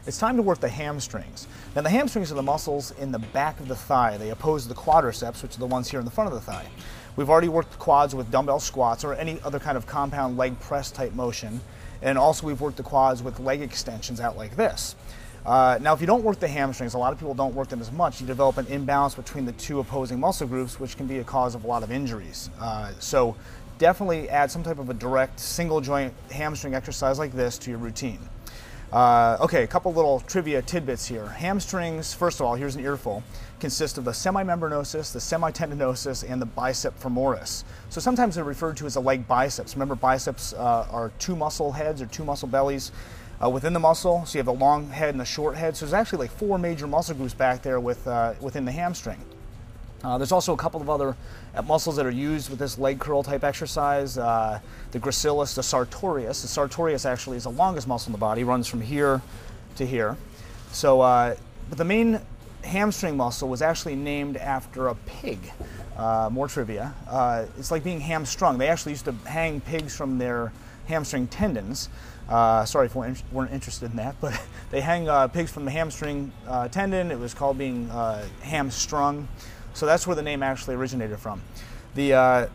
It's time to work the hamstrings. Now the hamstrings are the muscles in the back of the thigh. They oppose the quadriceps, which are the ones here in the front of the thigh. We've already worked the quads with dumbbell squats or any other kind of compound leg press type motion. And also we've worked the quads with leg extensions out like this. Now if you don't work the hamstrings, a lot of people don't work them as much, you develop an imbalance between the two opposing muscle groups, which can be a cause of a lot of injuries. So definitely add some type of a direct single joint hamstring exercise like this to your routine. Okay, a couple little trivia tidbits here. Hamstrings, first of all, here's an earful, consist of the semimembranosus, the semitendinosus, and the bicep femoris. So sometimes they're referred to as a leg biceps. Remember, biceps are two muscle heads or two muscle bellies within the muscle. So you have the long head and the short head. So there's actually like four major muscle groups back there within the hamstring. There's also a couple of other muscles that are used with this leg curl type exercise. The gracilis, the sartorius. The sartorius actually is the longest muscle in the body, runs from here to here. So, but the main hamstring muscle was actually named after a pig. More trivia. It's like being hamstrung. They actually used to hang pigs from their hamstring tendons. Sorry if you weren't interested in that, but they hang pigs from the hamstring tendon. It was called being hamstrung. So that's where the name actually originated from. But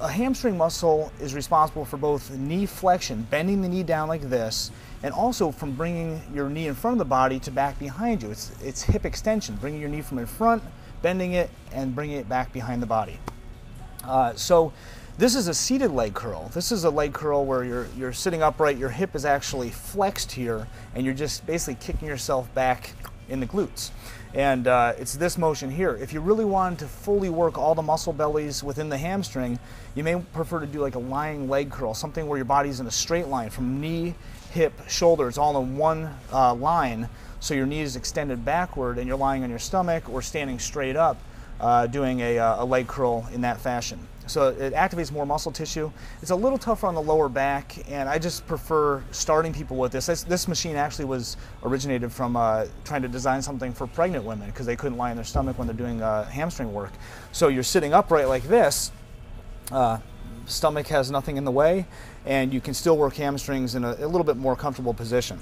a hamstring muscle is responsible for both knee flexion, bending the knee down like this, and also from bringing your knee in front of the body to back behind you. It's hip extension, bringing your knee from in front, bending it, and bringing it back behind the body. So this is a seated leg curl. This is a leg curl where you're sitting upright, your hip is actually flexed here, and you're just basically kicking yourself back in the glutes. And it's this motion here. If you really wanted to fully work all the muscle bellies within the hamstring, you may prefer to do like a lying leg curl, something where your body's in a straight line from knee, hip, shoulders, all in one line, so your knee is extended backward and you're lying on your stomach or standing straight up doing a leg curl in that fashion. So it activates more muscle tissue. It's a little tougher on the lower back, and I just prefer starting people with this. This machine actually was originated from trying to design something for pregnant women because they couldn't lie on their stomach when they're doing hamstring work. So you're sitting upright like this, stomach has nothing in the way, and you can still work hamstrings in a little bit more comfortable position.